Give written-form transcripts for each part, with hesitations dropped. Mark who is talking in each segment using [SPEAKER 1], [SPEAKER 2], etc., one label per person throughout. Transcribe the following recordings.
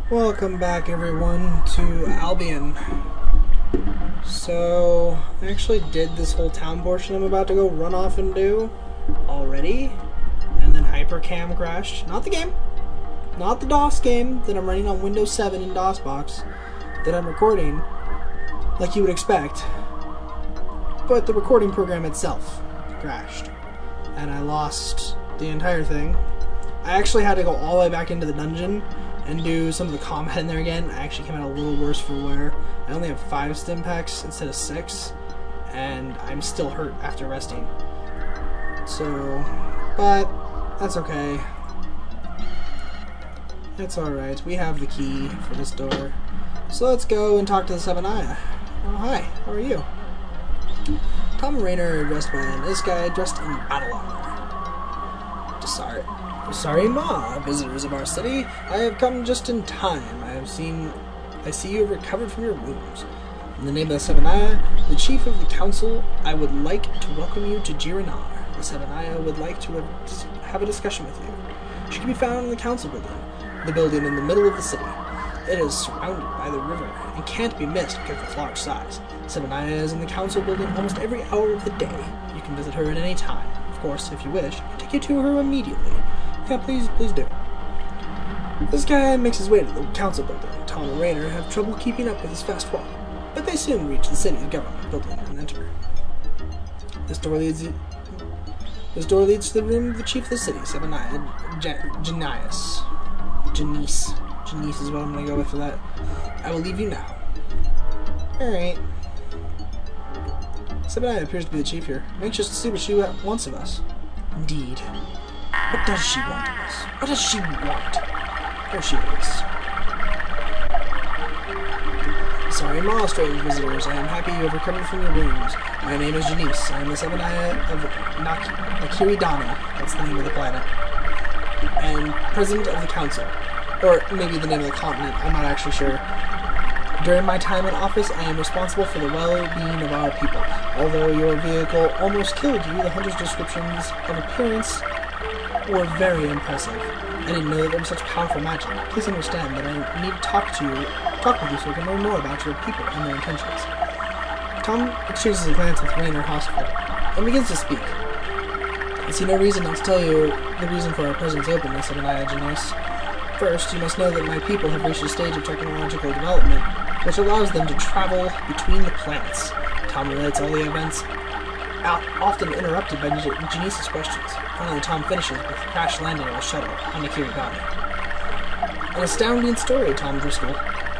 [SPEAKER 1] Welcome back everyone to Albion. So, I actually did this whole town portion I'm about to go run off and do already, and then Hypercam crashed. Not the game. Not the DOS game that I'm running on Windows 7 in DOSBox that I'm recording, like you would expect. But the recording program itself crashed, and I lost the entire thing. I actually had to go all the way back into the dungeon and do some of the combat in there again. I actually came out a little worse for wear. I only have 5 stim packs instead of 6, and I'm still hurt after resting. So, but that's okay. It's alright. We have the key for this door. So let's go and talk to the Sebainah. Oh, hi. How are you? Tom and Rainer are dressed by this guy dressed in battle armor. Sorry, Ma, visitors of our city. I have come just in time. I see you have recovered from your wounds. In the name of the Sebainah, the chief of the council, I would like to welcome you to Jiranar. The Sebainah would like to have a discussion with you. She can be found in the council building, the building in the middle of the city. It is surrounded by the river and can't be missed because of its large size. Sebainah is in the council building almost every hour of the day. You can visit her at any time. Of course, if you wish, I can take you to her immediately. Yeah, please do. This guy makes his way to the council building. Tom and Rainer have trouble keeping up with his fast walk, but they soon reach the city's government building and enter. This door leads to the room of the chief of the city, Sebainah, Janice is what I'm going to go with for that. I will leave you now. Alright. Sebainah appears to be the chief here. I'm anxious to see what she wants of us. Indeed. What does she want of us? What does she want? There she is. Sorry, Ma, strange visitors. I am happy you have recovered from your wounds. My name is Janice. I am the Sebainah of Nakiridani. That's the name of the planet. And president of the council. Or maybe the name of the continent. I'm not actually sure. During my time in office, I am responsible for the well-being of our people. Although your vehicle almost killed you, the hunter's descriptions of appearance were very impressive. I didn't know that there was such powerful magic. Please understand that I need to talk with you so I can learn more about your people and their intentions. Tom exchanges a glance with Rainer Hospital and begins to speak. I see no reason not to tell you the reason for our presence openness, Sebainah Janice. First, you must know that my people have reached a stage of technological development which allows them to travel between the planets. Tom relates all the events, often interrupted by Janice's questions. Finally, Tom finishes with a crash landing of a shuttle on Nakiridani. An astounding story, Tom Driscoll.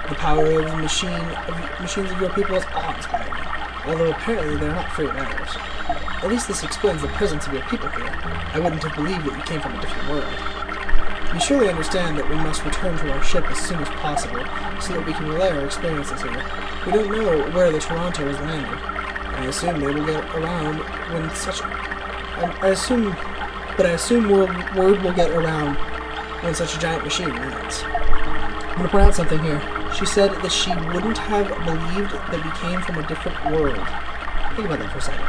[SPEAKER 1] The power of the machines of your people is awe-inspiring, although apparently they are not free of errors. At least this explains the presence of your people here. I wouldn't have believed that you came from a different world. You surely understand that we must return to our ship as soon as possible, so that we can relay our experiences here. We don't know where the Toronto is landing. I assume they will get around when such... I assume word will get around when such a giant machine lands. I'm going to point out something here. She said that she wouldn't have believed that we came from a different world. Think about that for a second.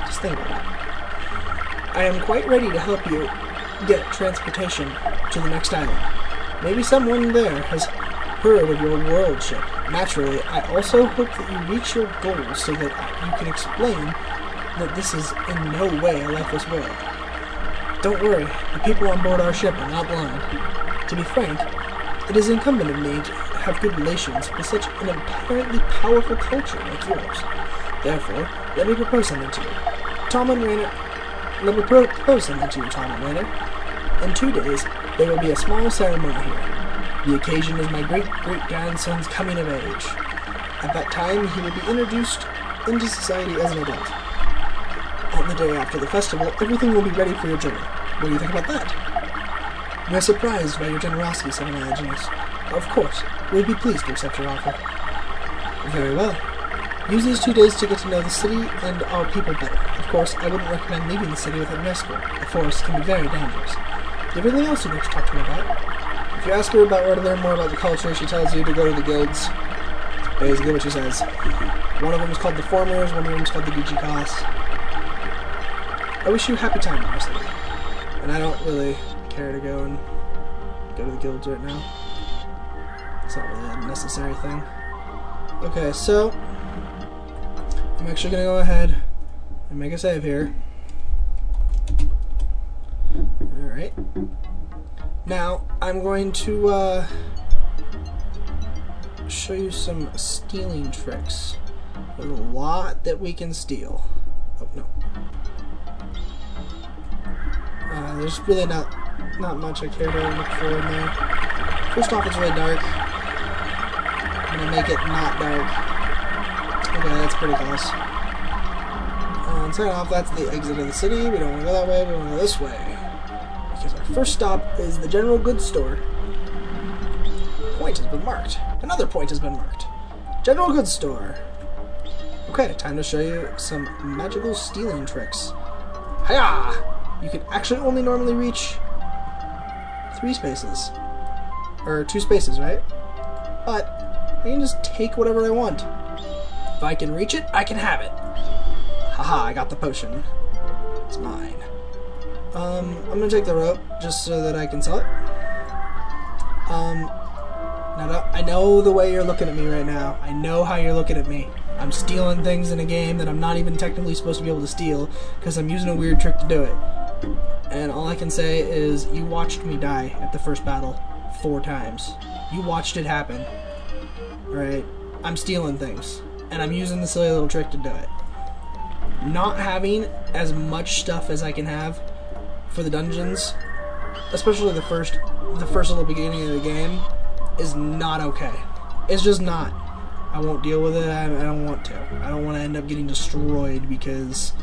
[SPEAKER 1] Just think about that. I am quite ready to help you get transportation to the next island. Maybe someone there has heard of your world ship. Naturally, I also hope that you reach your goals so that you can explain that this is in no way a lifeless world. Don't worry, the people on board our ship are not blind. To be frank, it is incumbent on me to have good relations with such an apparently powerful culture like yours. Therefore, let me propose something to you. Tom and Rainer. In 2 days, there will be a small ceremony here. The occasion is my great-great-grandson's coming of age. At that time, he will be introduced into society as an adult. On the day after the festival, everything will be ready for your journey. What do you think about that? We are surprised by your generosity, Sebainah Janice. Of course, we would be pleased to accept your offer. Very well. Use these 2 days to get to know the city and our people better. Of course, I wouldn't recommend leaving the city without an escort. The forest can be very dangerous. Do you have anything else you'd like to talk to me about? If you ask her about where to learn more about the culture, she tells you to go to the guilds. That's basically what she says. One of them is called the Formers, one of them is called the DGCOS. I wish you a happy time, honestly. And I don't really care to go to the guilds right now. It's not really a necessary thing. Okay, so I'm actually gonna go ahead and make a save here. Alright. Now, I'm going to show you some stealing tricks. There's a lot that we can steal. Oh, no. There's really not much I care to look for in there. First off, it's really dark. I'm going to make it not dark. Okay, that's pretty close. And second off, that's the exit of the city. We don't want to go that way, we want to go this way. Because our first stop is the general goods store. Point has been marked. Another point has been marked. General goods store. Okay, time to show you some magical stealing tricks. Hiya! You can actually only normally reach 3 spaces. Or 2 spaces, right? But I can just take whatever I want. If I can reach it, I can have it. Haha, I got the potion. It's mine. I'm gonna take the rope just so that I can sell it. Now I know the way you're looking at me right now. I know how you're looking at me. I'm stealing things in a game that I'm not even technically supposed to be able to steal because I'm using a weird trick to do it. And all I can say is you watched me die at the first battle 4 times. You watched it happen. Alright? I'm stealing things. And I'm using the silly little trick to do it. Not having as much stuff as I can have for the dungeons, especially the first little beginning of the game, is not okay. It's just not. I won't deal with it. I don't want to. I don't want to end up getting destroyed because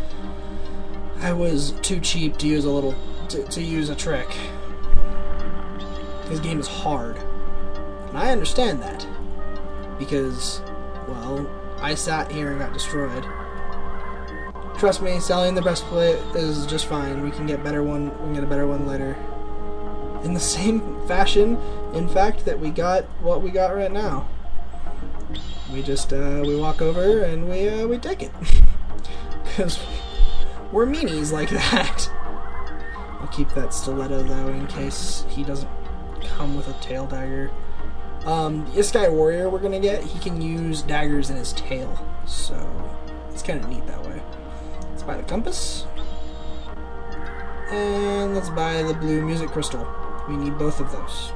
[SPEAKER 1] I was too cheap to use to use a trick. This game is hard, and I understand that because, well, I sat here and got destroyed. Trust me, selling the breastplate is just fine. We can get a better one later. In the same fashion, in fact, that we got what we got right now. We just we walk over and we take it because we're meanies like that. I'll keep that stiletto though in case he doesn't come with a tail dagger. This guy warrior we're gonna get, he can use daggers in his tail, so it's kind of neat that way. Let's buy the compass, and let's buy the blue music crystal. We need both of those.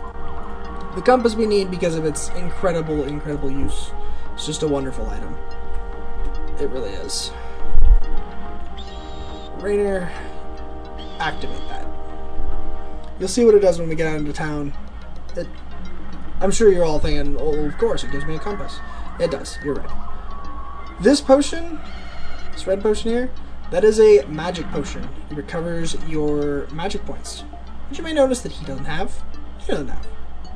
[SPEAKER 1] The compass we need because of its incredible use. It's just a wonderful item. It really is. Rainer, activate that. You'll see what it does when we get out into town. I'm sure you're all thinking, oh, of course, it gives me a compass. It does, you're right. This potion, this red potion here, that is a magic potion. It recovers your magic points, which you may notice that he doesn't have. He doesn't have.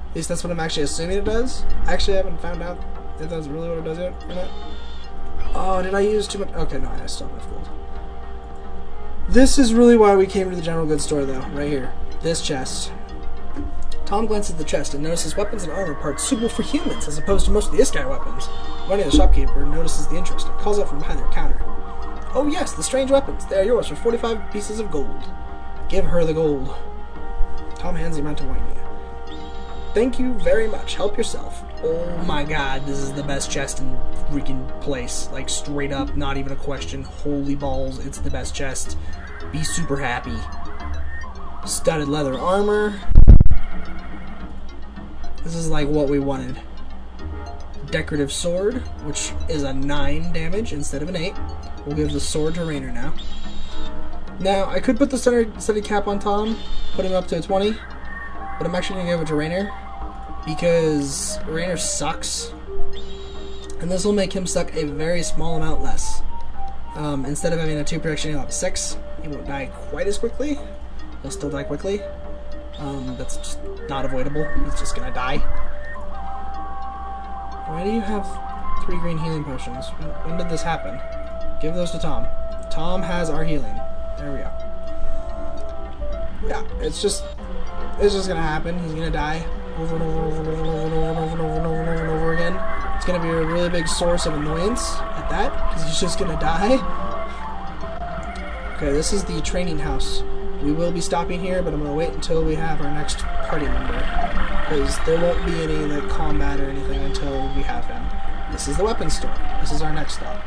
[SPEAKER 1] At least that's what I'm actually assuming it does. I actually haven't found out if that's really what it does yet or not. Oh, did I use too much? Okay, no, I still have enough gold. This is really why we came to the general goods store, though, right here. This chest. Tom glances at the chest and notices weapons and armor parts suitable for humans, as opposed to most of the Iskai weapons. Running the shopkeeper notices the interest and calls out from behind their counter. Oh yes, the strange weapons. They are yours for 45 pieces of gold. Give her the gold. Tom hands the amount to Wayne. Thank you very much. Help yourself. Oh my god, this is the best chest in freaking place. Like, straight up, not even a question. Holy balls, it's the best chest. Be super happy. Studded leather armor. This is like what we wanted. Decorative sword, which is a 9 damage instead of an 8. We'll give the sword to Rainer now. Now, I could put the study cap on Tom, put him up to a 20, but I'm actually going to give it to Rainer, because Rainer sucks, and this will make him suck a very small amount less. Instead of having a 2 protection, he'll have 6. He won't die quite as quickly. He'll still die quickly. That's just not avoidable. He's just going to die. Why do you have 3 green healing potions? When did this happen? Give those to Tom. Tom has our healing. There we go. Yeah, it's just gonna happen. He's gonna die over and over and over and over and over and over and over and over and over and over again. It's gonna be a really big source of annoyance at that, because he's just gonna die. Okay, this is the training house. We will be stopping here, but I'm gonna wait until we have our next party member. Because there won't be any like combat or anything until we have him. This is the weapons store. This is our next stop.